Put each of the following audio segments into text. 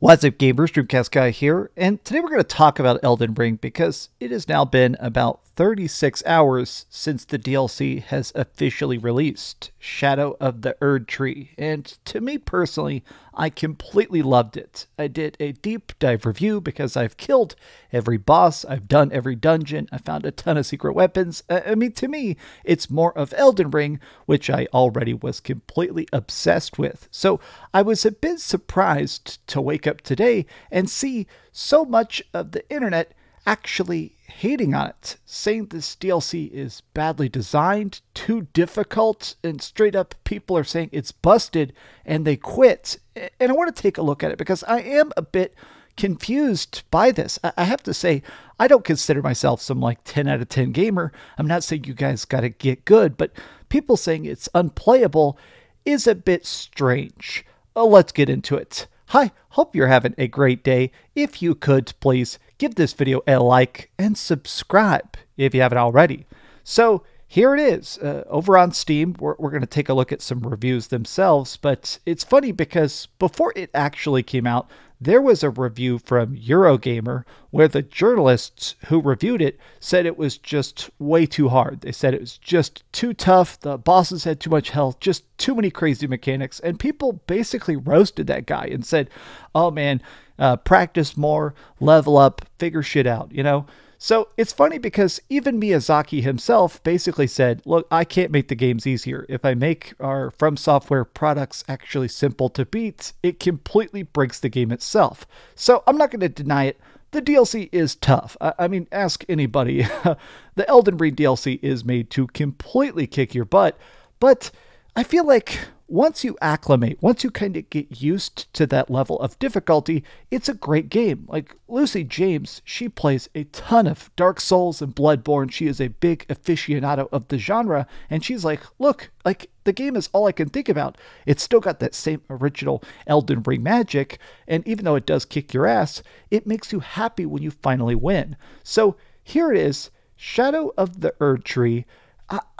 What's up, gamers? DreamcastGuy here, and today we're going to talk about Elden Ring because it has now been about 36 hours since the DLC has officially released, Shadow of the Erdtree, and to me personally, I completely loved it. I did a deep dive review because I've killed every boss, I've done every dungeon, I found a ton of secret weapons. To me, it's more of Elden Ring, which I already was completely obsessed with. So I was a bit surprised to wake up today and see so much of the internet actually hating on it, saying this DLC is badly designed, too difficult, and straight up people are saying it's busted and they quit. And I want to take a look at it because I am a bit confused by this. I have to say, I don't consider myself some like 10 out of 10 gamer. I'm not saying you guys got to get good, but people saying it's unplayable is a bit strange. Let's get into it. Hi, hope you're having a great day. If you could, please give this video a like and subscribe if you haven't already. So here it is. Over on Steam, we're going to take a look at some reviews themselves, but it's funny because before it actually came out, there was a review from Eurogamer where the journalists who reviewed it said it was just way too hard. They said it was just too tough, the bosses had too much health, just too many crazy mechanics, and people basically roasted that guy and said, oh man, practice more, level up, figure shit out, you know? So it's funny because even Miyazaki himself basically said, look, I can't make the games easier. If I make our From Software products actually simple to beat, it completely breaks the game itself. So I'm not going to deny it. The DLC is tough. I mean, ask anybody. The Elden Ring DLC is made to completely kick your butt, but I feel like once you acclimate, once you kind of get used to that level of difficulty, it's a great game. Like Lucy James, she plays a ton of Dark Souls and Bloodborne. She is a big aficionado of the genre, and she's like, look, like the game is all I can think about. It's still got that same original Elden Ring magic, and even though it does kick your ass, it makes you happy when you finally win. So here it is, Shadow of the Erdtree.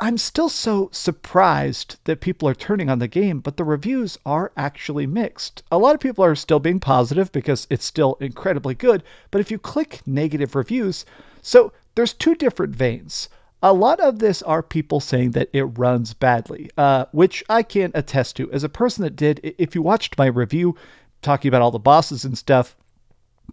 I'm still so surprised that people are turning on the game, but the reviews are actually mixed. A lot of people are still being positive because it's still incredibly good, but if you click negative reviews, so there's two different veins. A lot of this are people saying that it runs badly, which I can attest to. As a person that did, if you watched my review talking about all the bosses and stuff,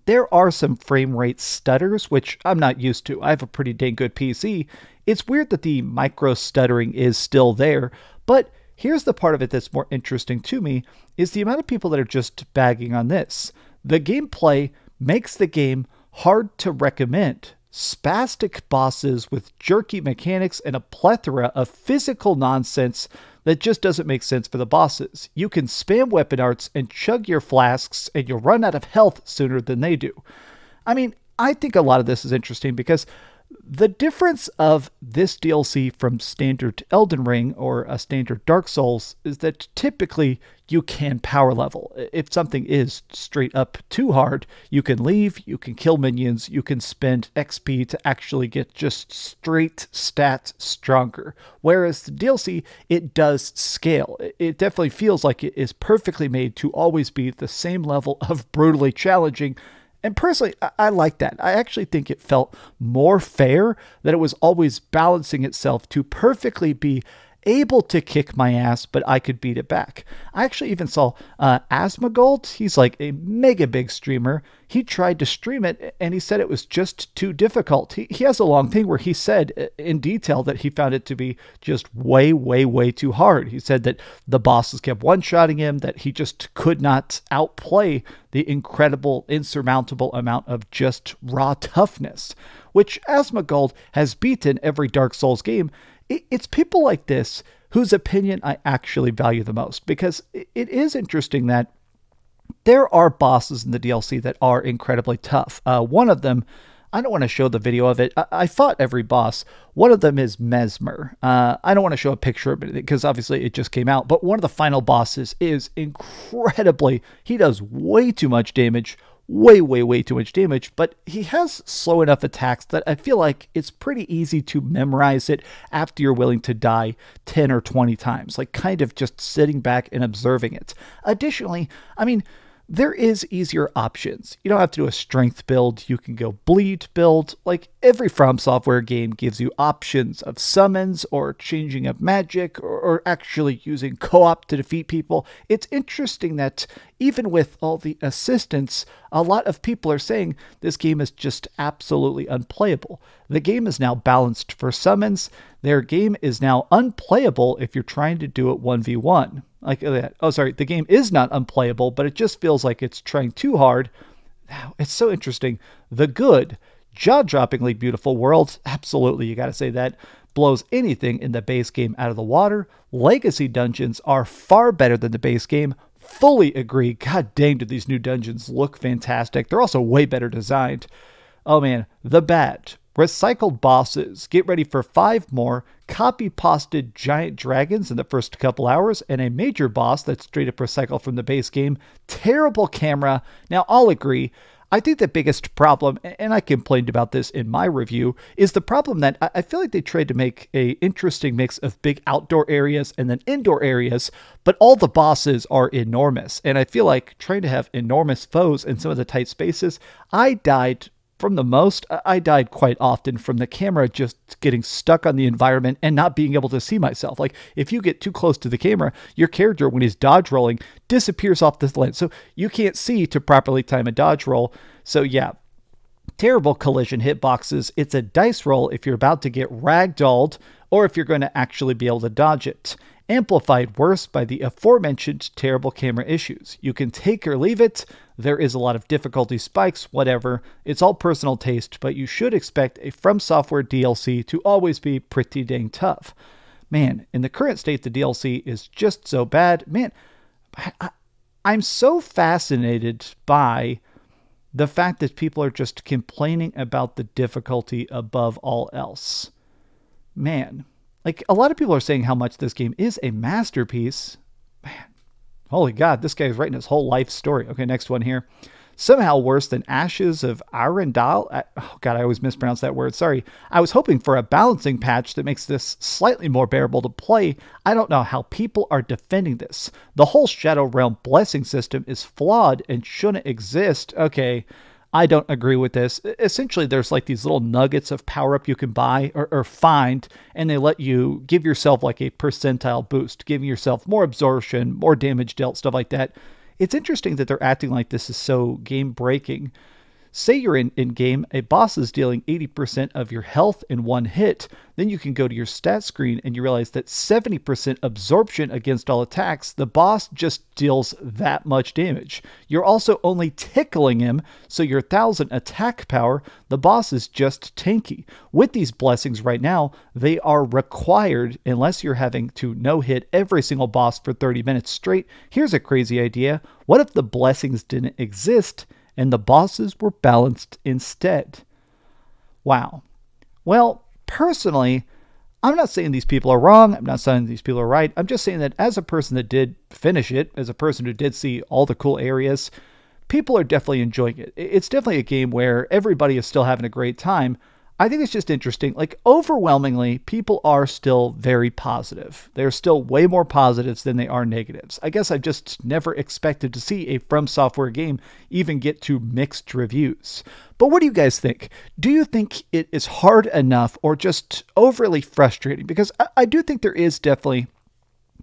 there are some frame rate stutters, which I'm not used to. I have a pretty dang good PC. It's weird that the micro stuttering is still there, but here's the part of it that's more interesting to me, is the amount of people that are just bagging on this. The gameplay makes the game hard to recommend. Spastic bosses with jerky mechanics and a plethora of physical nonsense that just doesn't make sense for the bosses. You can spam weapon arts and chug your flasks and you'll run out of health sooner than they do. I mean, I think a lot of this is interesting because the difference of this DLC from standard Elden Ring or a standard Dark Souls is that typically you can power level. If something is straight up too hard, you can leave, you can kill minions, you can spend XP to actually get just straight stats stronger. Whereas the DLC, it does scale. It definitely feels like it is perfectly made to always be the same level of brutally challenging. And personally, I like that. I actually think it felt more fair, that it was always balancing itself to perfectly be able to kick my ass, but I could beat it back. I actually even saw Asma Gold. He's like a mega big streamer. He tried to stream it and he said it was just too difficult. He has a long thing where he said in detail that he found it to be just way, way, way too hard. He said that the bosses kept one-shotting him, that he just could not outplay the incredible, insurmountable amount of just raw toughness, which Asma Gold has beaten every Dark Souls game. It's people like this whose opinion I actually value the most, because it is interesting that there are bosses in the DLC that are incredibly tough. One of them, I don't want to show the video of it. I fought every boss. One of them is Mesmer. I don't want to show a picture of it because obviously it just came out, but one of the final bosses is incredibly, he does way too much damage, way, way, way too much damage, but he has slow enough attacks that I feel like it's pretty easy to memorize it after you're willing to die 10 or 20 times, like kind of just sitting back and observing it. Additionally, I mean, there is easier options. You don't have to do a strength build. You can go bleed build. Like every From Software game gives you options of summons or changing of magic or actually using co-op to defeat people. It's interesting that even with all the assistance, a lot of people are saying this game is just absolutely unplayable. The game is now balanced for summons. Their game is now unplayable if you're trying to do it 1v1. Like that. Oh, sorry. The game is not unplayable, but it just feels like it's trying too hard. It's so interesting. The good, jaw-droppingly beautiful world, absolutely, you got to say that, blows anything in the base game out of the water. Legacy dungeons are far better than the base game. Fully agree. God dang, do these new dungeons look fantastic. They're also way better designed. Oh man, the bad. Recycled bosses. Get ready for 5 more copy-pasted giant dragons in the first couple hours and a major boss that's straight up recycled from the base game. Terrible camera. Now, I'll agree. I think the biggest problem, and I complained about this in my review, is the problem that I feel like they tried to make a interesting mix of big outdoor areas and then indoor areas, but all the bosses are enormous. And I feel like trying to have enormous foes in some of the tight spaces, I died quite often from the camera just getting stuck on the environment and not being able to see myself. Like if you get too close to the camera, your character, when he's dodge rolling, disappears off the lens. So you can't see to properly time a dodge roll. So yeah, terrible collision hitboxes. It's a dice roll if you're about to get ragdolled or if you're going to actually be able to dodge it. Amplified worse by the aforementioned terrible camera issues. You can take or leave it. There is a lot of difficulty spikes, whatever. It's all personal taste, but you should expect a From Software DLC to always be pretty dang tough. Man, in the current state, the DLC is just so bad. Man, I'm so fascinated by the fact that people are just complaining about the difficulty above all else. Man. Like, a lot of people are saying how much this game is a masterpiece. Man, holy God, this guy's writing his whole life story. Okay, next one here. Somehow worse than Ashes of Arendelle. Oh God, I always mispronounce that word. Sorry. I was hoping for a balancing patch that makes this slightly more bearable to play. I don't know how people are defending this. The whole Shadow Realm blessing system is flawed and shouldn't exist. Okay, I don't agree with this. Essentially, there's like these little nuggets of power-up you can buy or find, and they let you give yourself like a percentile boost, giving yourself more absorption, more damage dealt, stuff like that. It's interesting that they're acting like this is so game-breaking. Say you're in game, a boss is dealing 80% of your health in one hit. Then you can go to your stat screen and you realize that 70% absorption against all attacks, the boss just deals that much damage. You're also only tickling him, so your 1000 attack power, the boss is just tanky. With these blessings right now, they are required unless you're having to no-hit every single boss for 30 minutes straight. Here's a crazy idea. What if the blessings didn't exist and the bosses were balanced instead? Wow. Well, personally, I'm not saying these people are wrong. I'm not saying these people are right. I'm just saying that as a person that did finish it, as a person who did see all the cool areas, people are definitely enjoying it. It's definitely a game where everybody is still having a great time. I think it's just interesting. Like, overwhelmingly, people are still very positive. They're still way more positives than they are negatives. I guess I've just never expected to see a From Software game even get to mixed reviews. But what do you guys think? Do you think it is hard enough or just overly frustrating? Because I do think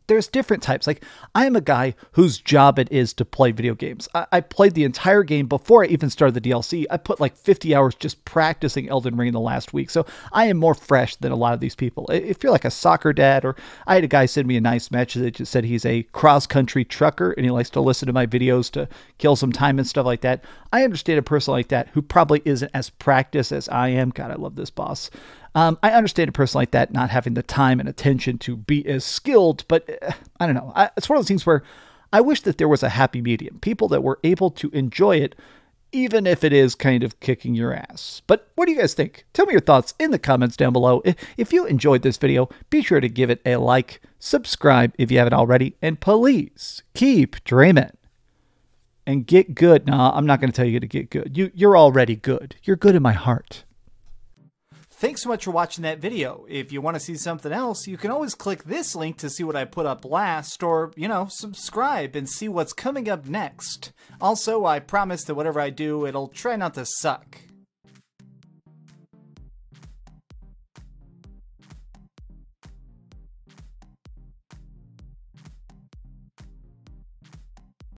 there's different types. Like, I am a guy whose job it is to play video games. I played the entire game before I even started the DLC. I put like 50 hours just practicing Elden Ring in the last week. So I am more fresh than a lot of these people. If you're like a soccer dad, or I had a guy send me a nice message that just said he's a cross-country trucker and he likes to listen to my videos to kill some time and stuff like that. I understand a person like that who probably isn't as practiced as I am. God, I love this boss. I understand a person like that not having the time and attention to be as skilled, but I don't know. It's one of those things where I wish that there was a happy medium. People that were able to enjoy it, even if it is kind of kicking your ass. But what do you guys think? Tell me your thoughts in the comments down below. If you enjoyed this video, be sure to give it a like, subscribe if you haven't already, and please keep dreaming. And get good. No, I'm not going to tell you to get good. You're already good. You're good in my heart. Thanks so much for watching that video. If you want to see something else, you can always click this link to see what I put up last, or, subscribe and see what's coming up next. Also, I promise that whatever I do, it'll try not to suck.